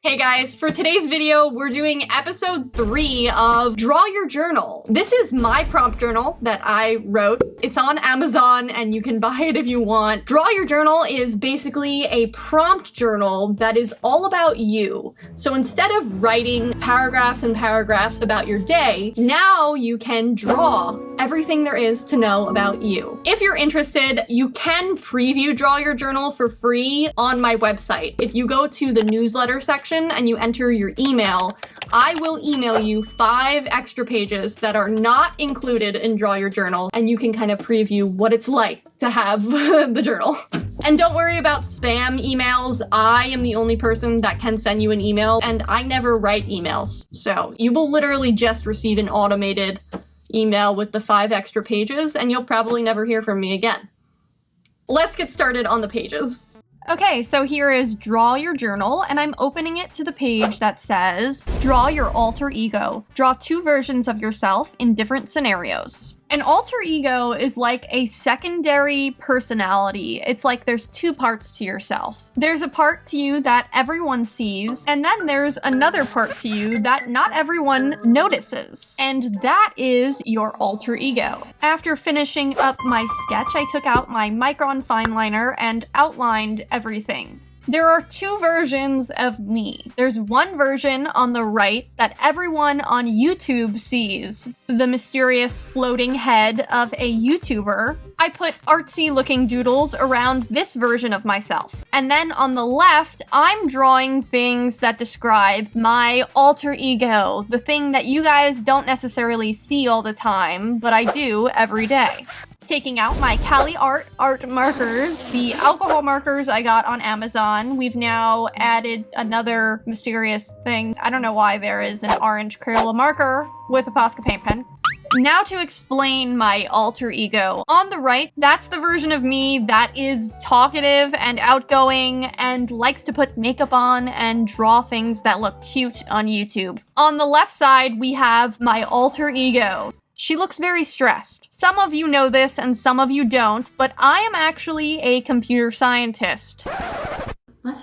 Hey guys, for today's video, we're doing episode 3 of Draw Your Journal. This is my prompt journal that I wrote. It's on Amazon and you can buy it if you want. Draw Your Journal is basically a prompt journal that is all about you. So instead of writing paragraphs and paragraphs about your day, now you can draw everything there is to know about you. If you're interested, you can preview Draw Your Journal for free on my website. If you go to the newsletter section and you enter your email, I will email you 5 extra pages that are not included in Draw Your Journal, and you can kind of preview what it's like to have the journal. And don't worry about spam emails. I am the only person that can send you an email, and I never write emails. So you will literally just receive an automated email with the 5 extra pages, and you'll probably never hear from me again. Let's get started on the pages. Okay, so here is Draw Your Journal, and I'm opening it to the page that says, Draw Your Alter Ego. Draw 2 versions of yourself in different scenarios. An alter ego is like a secondary personality. It's like there's 2 parts to yourself. There's a part to you that everyone sees, and then there's another part to you that not everyone notices. And that is your alter ego. After finishing up my sketch, I took out my Micron fineliner and outlined everything. There are 2 versions of me. There's one version on the right that everyone on YouTube sees, the mysterious floating head of a YouTuber. I put artsy looking doodles around this version of myself. And then on the left, I'm drawing things that describe my alter ego, the thing that you guys don't necessarily see all the time, but I do every day. Taking out my Caliart Art Markers, the alcohol markers I got on Amazon. We've now added another mysterious thing. I don't know why there is an orange Crayola marker with a Posca paint pen. Now to explain my alter ego. On the right, that's the version of me that is talkative and outgoing and likes to put makeup on and draw things that look cute on YouTube. On the left side, we have my alter ego. She looks very stressed. Some of you know this and some of you don't, but I am actually a computer scientist. What?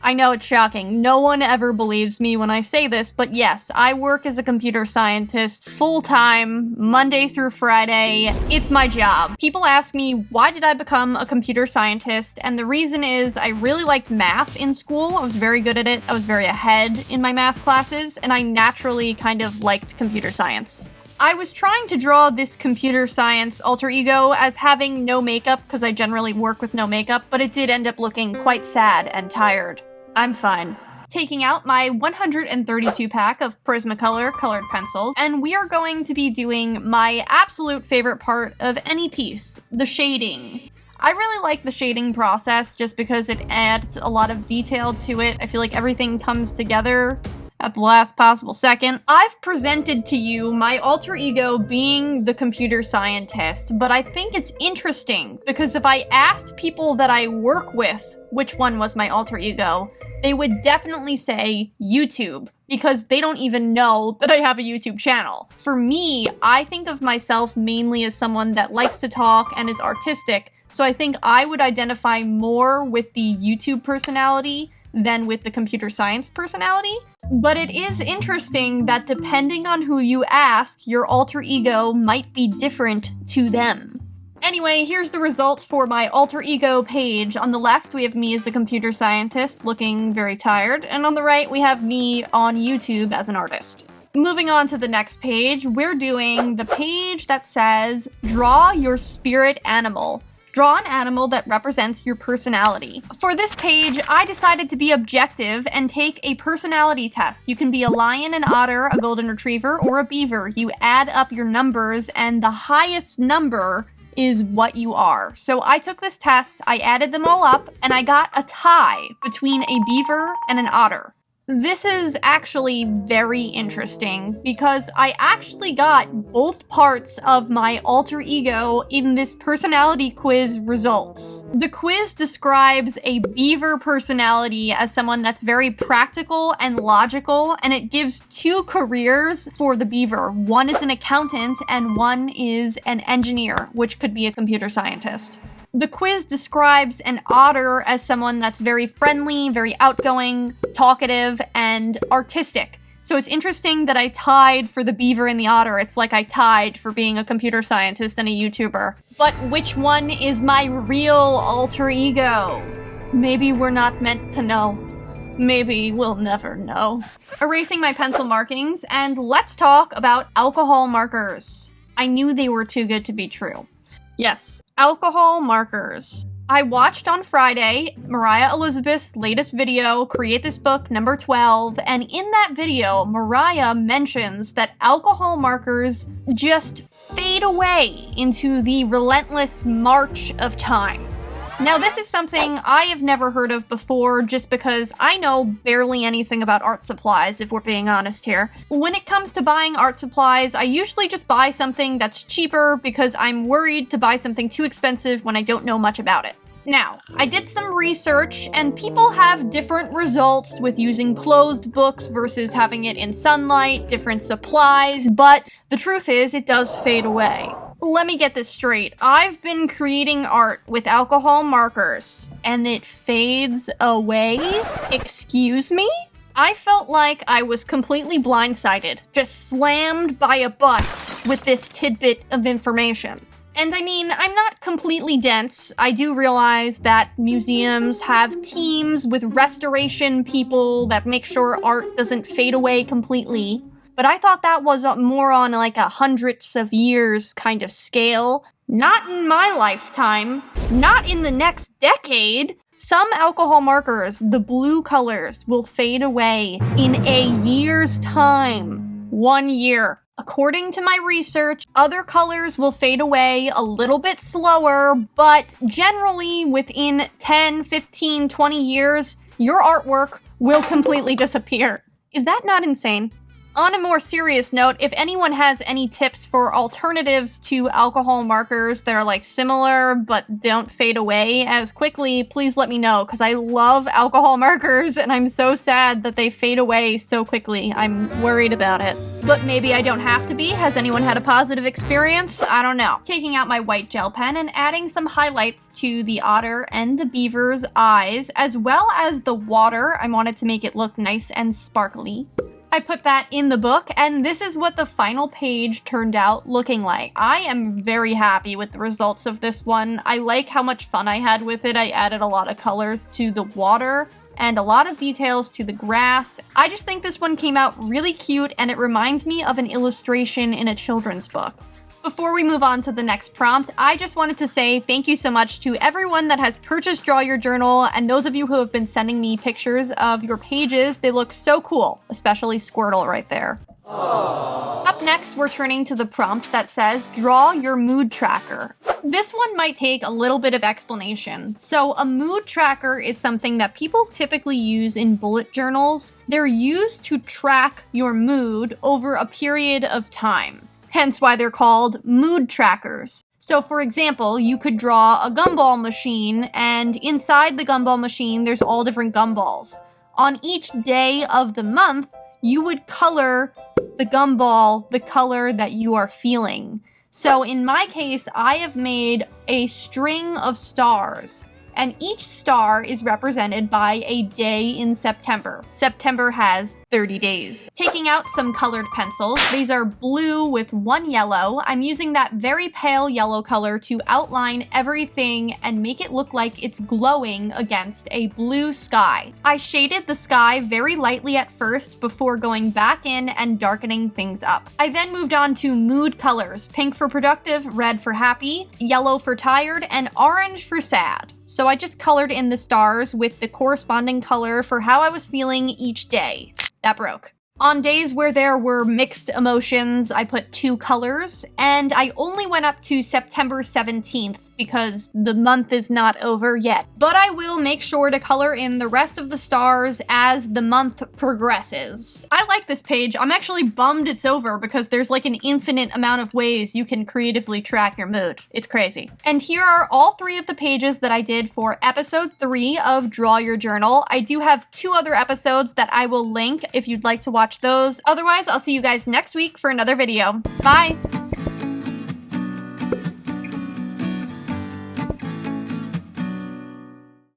I know it's shocking. No one ever believes me when I say this, but yes, I work as a computer scientist full-time, Monday through Friday. It's my job. People ask me, why did I become a computer scientist? And the reason is I really liked math in school. I was very good at it. I was very ahead in my math classes, and I naturally kind of liked computer science. I was trying to draw this computer science alter ego as having no makeup, because I generally work with no makeup, but it did end up looking quite sad and tired. I'm fine. Taking out my 132 pack of Prismacolor colored pencils, and we are going to be doing my absolute favorite part of any piece, the shading. I really like the shading process just because it adds a lot of detail to it. I feel like everything comes together at the last possible second. I've presented to you my alter ego being the computer scientist, but I think it's interesting because if I asked people that I work with which one was my alter ego, they would definitely say YouTube, because they don't even know that I have a YouTube channel. For me, I think of myself mainly as someone that likes to talk and is artistic, so I think I would identify more with the YouTube personality than with the computer science personality. But it is interesting that depending on who you ask, your alter ego might be different to them. Anyway, here's the results for my alter ego page. On the left, we have me as a computer scientist looking very tired, and on the right, we have me on YouTube as an artist. Moving on to the next page, we're doing the page that says, Draw Your Spirit Animal. Draw an animal that represents your personality. For this page, I decided to be objective and take a personality test. You can be a lion, an otter, a golden retriever, or a beaver. You add up your numbers, and the highest number is what you are. So I took this test, I added them all up, and I got a tie between a beaver and an otter. This is actually very interesting because I actually got both parts of my alter ego in this personality quiz results. The quiz describes a beaver personality as someone that's very practical and logical, and it gives 2 careers for the beaver. One is an accountant and one is an engineer, which could be a computer scientist. The quiz describes an otter as someone that's very friendly, very outgoing, talkative, and artistic. So it's interesting that I tied for the beaver and the otter. It's like I tied for being a computer scientist and a YouTuber. But which one is my real alter ego? Maybe we're not meant to know. Maybe we'll never know. Erasing my pencil markings, and let's talk about alcohol markers. I knew they were too good to be true. Yes, alcohol markers. I watched on Friday Mariah Elizabeth's latest video, Create This Book number 12, and in that video, Mariah mentions that alcohol markers just fade away into the relentless march of time. Now, this is something I have never heard of before just because I know barely anything about art supplies, if we're being honest here. When it comes to buying art supplies, I usually just buy something that's cheaper because I'm worried to buy something too expensive when I don't know much about it. Now, I did some research, and people have different results with using closed books versus having it in sunlight, different supplies, but the truth is, it does fade away. Let me get this straight. I've been creating art with alcohol markers, and it fades away? Excuse me? I felt like I was completely blindsided, just slammed by a bus with this tidbit of information. And I mean, I'm not completely dense. I do realize that museums have teams with restoration people that make sure art doesn't fade away completely. But I thought that was more on like a hundreds of years kind of scale. Not in my lifetime. Not in the next decade. Some alcohol markers, the blue colors, will fade away in a year's time. 1 year. According to my research, other colors will fade away a little bit slower, but generally within 10, 15, 20 years, your artwork will completely disappear. Is that not insane? On a more serious note, if anyone has any tips for alternatives to alcohol markers that are like similar but don't fade away as quickly, please let me know, because I love alcohol markers and I'm so sad that they fade away so quickly. I'm worried about it. But maybe I don't have to be. Has anyone had a positive experience? I don't know. Taking out my white gel pen and adding some highlights to the otter and the beaver's eyes, as well as the water. I wanted to make it look nice and sparkly. I put that in the book, and this is what the final page turned out looking like. I am very happy with the results of this one. I like how much fun I had with it. I added a lot of colors to the water and a lot of details to the grass. I just think this one came out really cute, and it reminds me of an illustration in a children's book. Before we move on to the next prompt, I just wanted to say thank you so much to everyone that has purchased Draw Your Journal, and those of you who have been sending me pictures of your pages. They look so cool, especially Squirtle right there. Aww. Up next, we're turning to the prompt that says, draw your mood tracker. This one might take a little bit of explanation. So a mood tracker is something that people typically use in bullet journals. They're used to track your mood over a period of time. Hence why they're called mood trackers. So for example, you could draw a gumball machine, and inside the gumball machine, there's all different gumballs. On each day of the month, you would color the gumball the color that you are feeling. So in my case, I have made a string of stars, and each star is represented by a day in September. September has 30 days. Taking out some colored pencils, these are blue with one yellow. I'm using that very pale yellow color to outline everything and make it look like it's glowing against a blue sky. I shaded the sky very lightly at first before going back in and darkening things up. I then moved on to mood colors, pink for productive, red for happy, yellow for tired, and orange for sad. So I just colored in the stars with the corresponding color for how I was feeling each day. That broke. On days where there were mixed emotions, I put 2 colors, and I only went up to September 17th because the month is not over yet. But I will make sure to color in the rest of the stars as the month progresses. I like this page. I'm actually bummed it's over because there's like an infinite amount of ways you can creatively track your mood. It's crazy. And here are all 3 of the pages that I did for episode 3 of Draw Your Journal. I do have 2 other episodes that I will link if you'd like to watch those. Otherwise, I'll see you guys next week for another video. Bye!